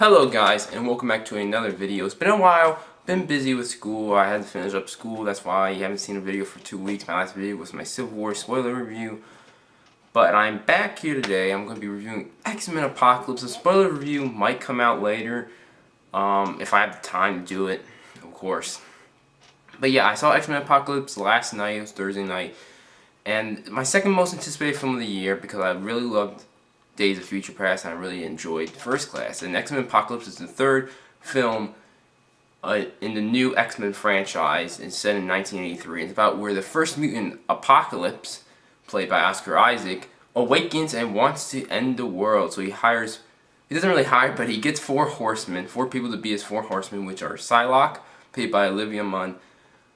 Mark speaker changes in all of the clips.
Speaker 1: Hello guys, and welcome back to another video. It's been a while, been busy with school. I had to finish up school, that's why you haven't seen a video for 2 weeks. My last video was my Civil War spoiler review. But I'm back here today. I'm going to be reviewing X-Men Apocalypse. The spoiler review might come out later, if I have the time to do it, of course. But yeah, I saw X-Men Apocalypse last night. It was Thursday night. And my second most anticipated film of the year, because I really loved Days of Future Past and I really enjoyed First Class. And X-Men Apocalypse is the third film in the new X-Men franchise. It's set in 1983. It's about where the first mutant, Apocalypse, played by Oscar Isaac, awakens and wants to end the world. So he doesn't really hire, but he gets four people to be his four horsemen, which are Psylocke, played by Olivia Munn,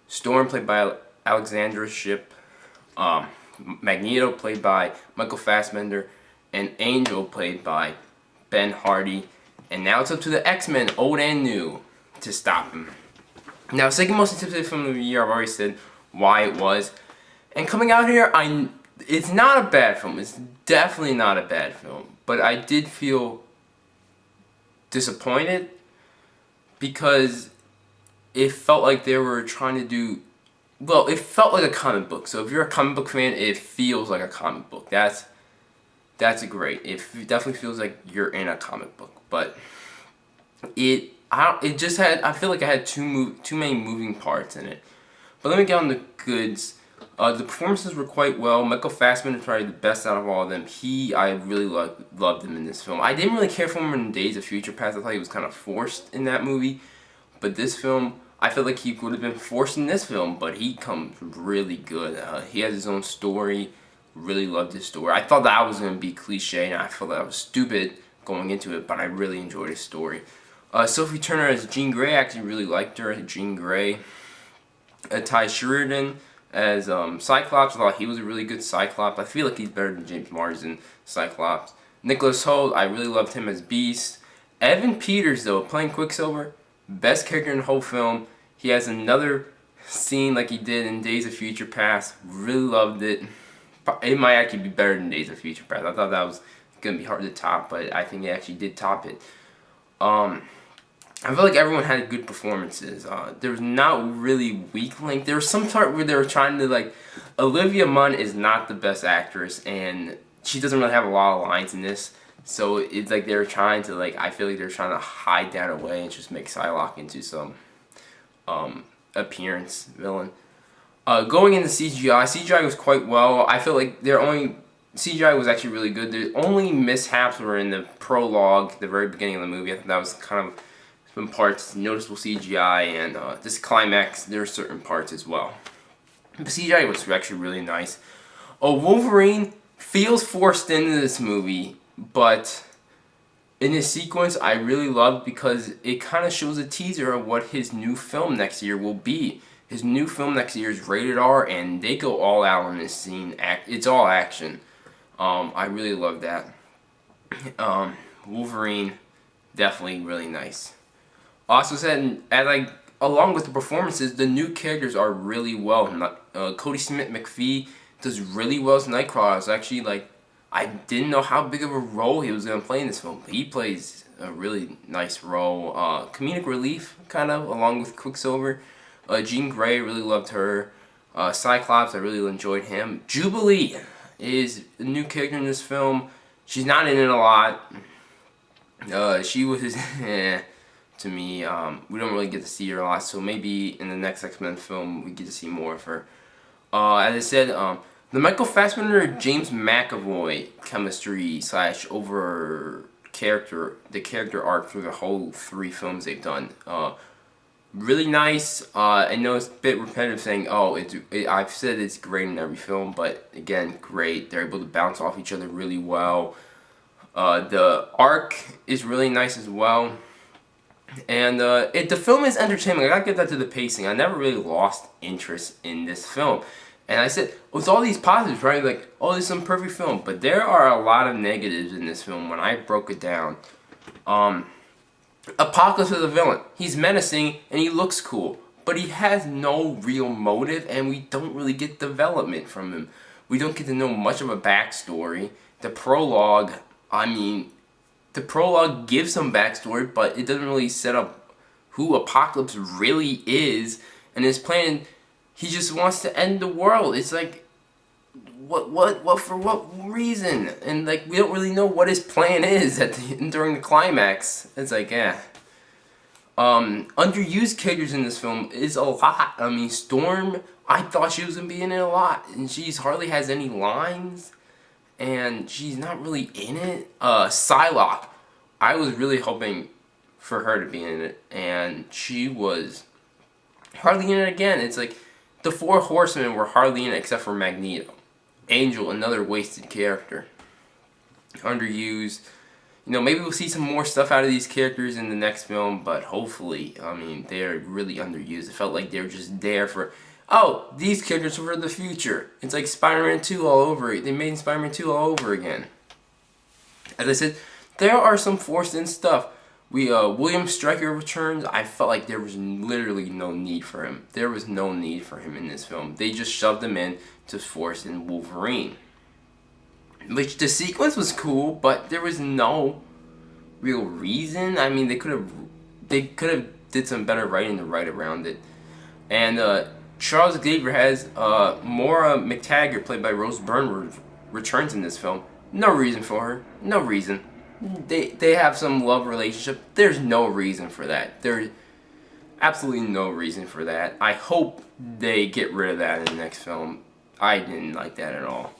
Speaker 1: Storm, played by Alexandra Shipp, Magneto, played by Michael Fassbender, and Angel, played by Ben Hardy. And now it's up to the X-Men, old and new, to stop him. Now, second most anticipated film of the year, I've already said why it was. And coming out here, it's not a bad film. It's definitely not a bad film. But I did feel disappointed because it felt like they were trying to do... Well, it felt like a comic book. So if you're a comic book fan, it feels like a comic book. That's great. It definitely feels like you're in a comic book. But I feel like it had too many moving parts in it. But let me get on the goods. The performances were quite well. Michael Fassbender is probably the best out of all of them. I really loved him in this film. I didn't really care for him in Days of Future Past. I thought he was kind of forced in that movie. But this film, I feel like he would have been forced in this film, but he comes really good. He has his own story. Really loved his story. I thought that I was going to be cliche, and I felt that I was stupid going into it, but I really enjoyed his story. Sophie Turner as Jean Grey, I actually really liked her as Jean Grey. Ty Sheridan as Cyclops, I thought he was a really good Cyclops. I feel like he's better than James Marsden Cyclops. Nicholas Hoult, I really loved him as Beast. Evan Peters, though, playing Quicksilver, best character in the whole film. He has another scene like he did in Days of Future Past. Really loved it. It might actually be better than Days of Future Past. I thought that was going to be hard to top, but I think it actually did top it. I feel like everyone had good performances. There was not really weak link. There was some part where they were trying to, like, Olivia Munn is not the best actress, and she doesn't really have a lot of lines in this. So it's like they were trying to, like, I feel like they were trying to hide that away and just make Psylocke into some appearance villain. Going into CGI was quite well. I feel like CGI was actually really good. The only mishaps were in the prologue, the very beginning of the movie. I think that was kind of some parts, noticeable CGI, and this climax, there are certain parts as well. But CGI was actually really nice. Wolverine feels forced into this movie, but in this sequence I really loved because it kind of shows a teaser of what his new film next year will be. His new film next year is rated R, and they go all out on this scene. It's all action. I really love that. Wolverine, definitely really nice. Also said, along with the performances, the new characters are really well. Cody Smith-McPhee does really well as Nightcrawler. I was actually I didn't know how big of a role he was going to play in this film. But he plays a really nice role. Comedic relief, kind of, along with Quicksilver. Jean Grey, really loved her. Cyclops, I really enjoyed him. Jubilee is a new character in this film. She's not in it a lot. She was, to me, we don't really get to see her a lot, so maybe in the next X-Men film we get to see more of her. As I said, the Michael Fassbender James McAvoy chemistry / over the character arc through the whole 3 films they've done. Really nice. I know it's a bit repetitive saying, I've said it's great in every film, but again, great. They're able to bounce off each other really well. The arc is really nice as well. And the film is entertaining. I gotta give that to the pacing. I never really lost interest in this film. And I said, with all these positives, right? Like, oh, this is some perfect film. But there are a lot of negatives in this film when I broke it down. Apocalypse is a villain. He's menacing and he looks cool. But he has no real motive, and we don't really get development from him. We don't get to know much of a backstory. The prologue, I mean, the prologue gives some backstory, but it doesn't really set up who Apocalypse really is, and his plan. He just wants to end the world. It's like, what for what reason? And like, we don't really know what his plan is during the climax. It's like, underused characters in this film is a lot. I mean, Storm, I thought she was gonna be in it a lot, and she's hardly has any lines, and she's not really in it. Psylocke, I was really hoping for her to be in it, and she was hardly in it again. It's like the Four Horsemen were hardly in it except for Magneto. Angel, another wasted character, underused. You know, maybe we'll see some more stuff out of these characters in the next film, but hopefully, I mean, they're really underused. It felt like they were just there for, oh, these characters are for the future. It's like Spider-Man 2 all over. They made Spider-Man 2 all over again. As I said, there are some forced-in stuff. William Stryker returns. I felt like there was literally no need for him. There was no need for him in this film. They just shoved him in to force in Wolverine. Which, the sequence was cool, but there was no real reason. I mean, they could have did some better writing to write around it. And Charles Xavier has Moira McTaggart, played by Rose Byrne, returns in this film. No reason for her. No reason. They have some love relationship. There's no reason for that. There's absolutely no reason for that. I hope they get rid of that in the next film. I didn't like that at all.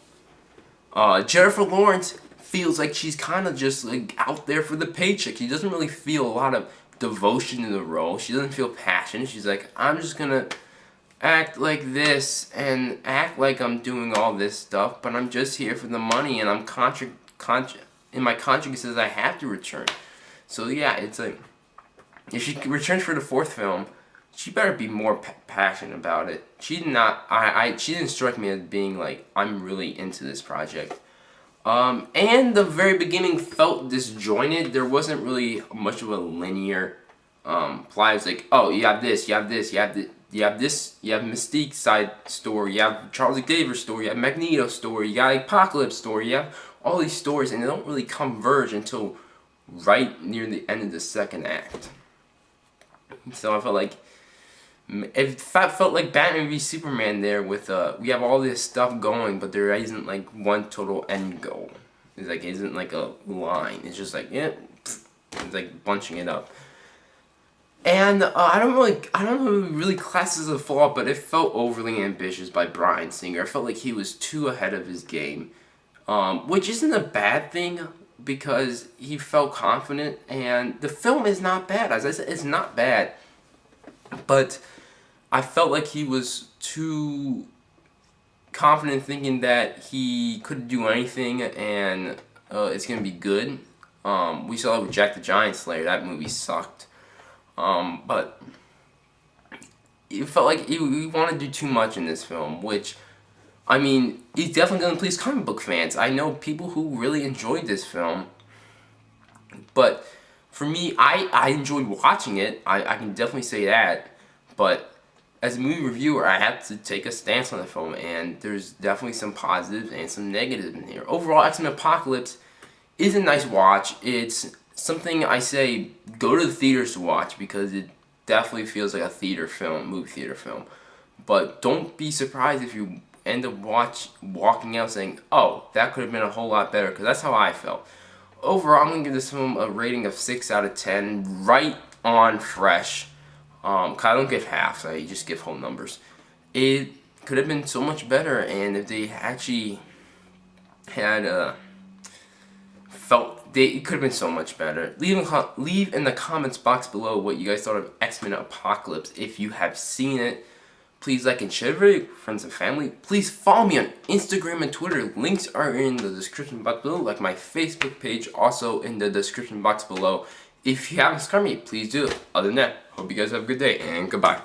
Speaker 1: Jennifer Lawrence feels like she's kind of just like out there for the paycheck. She doesn't really feel a lot of devotion to the role. She doesn't feel passion. She's like, I'm just gonna act like this and act like I'm doing all this stuff, but I'm just here for the money, and I'm in my contract it says I have to return. So yeah, it's like, if she returns for the fourth film, she better be more passionate about it. She did not. She didn't strike me as being like, I'm really into this project. And the very beginning felt disjointed. There wasn't really much of a linear plot. It's like, oh, you have this, you have this, you have this. You have this, you have Mystique's side story, you have Charles Xavier's story, you have Magneto's story, you got Apocalypse story, you have all these stories, and they don't really converge until right near the end of the second act. So I felt like, it felt like Batman v Superman there with, we have all this stuff going, but there isn't like one total end goal. It's like, isn't like a line. It's just like, yeah, it's like bunching it up. And I don't know who really classes a flaw, but it felt overly ambitious by Bryan Singer. I felt like he was too ahead of his game, which isn't a bad thing because he felt confident, and the film is not bad. As I said, it's not bad, but I felt like he was too confident thinking that he could do anything and it's gonna be good. We saw it with Jack the Giant Slayer. That movie sucked. But it felt like he wanted to do too much in this film, which, I mean, he's definitely going to please comic book fans. I know people who really enjoyed this film, but for me, I enjoyed watching it. I can definitely say that, but as a movie reviewer, I have to take a stance on the film, and there's definitely some positives and some negatives in here. Overall, X-Men Apocalypse is a nice watch. It's something I say go to the theaters to watch because it definitely feels like a theater film, movie theater film. But don't be surprised if you end up walking out saying, oh, that could have been a whole lot better, because that's how I felt. Overall, I'm going to give this film a rating of 6 out of 10, right on fresh. I don't give halves, I just give whole numbers. It could have been so much better, and if they actually had it could have been so much better. Leave in the comments box below what you guys thought of X-Men Apocalypse. If you have seen it, please like and share it with your friends and family. Please follow me on Instagram and Twitter. Links are in the description box below, like my Facebook page, also in the description box below. If you haven't subscribed me, please do. Other than that, hope you guys have a good day, and goodbye.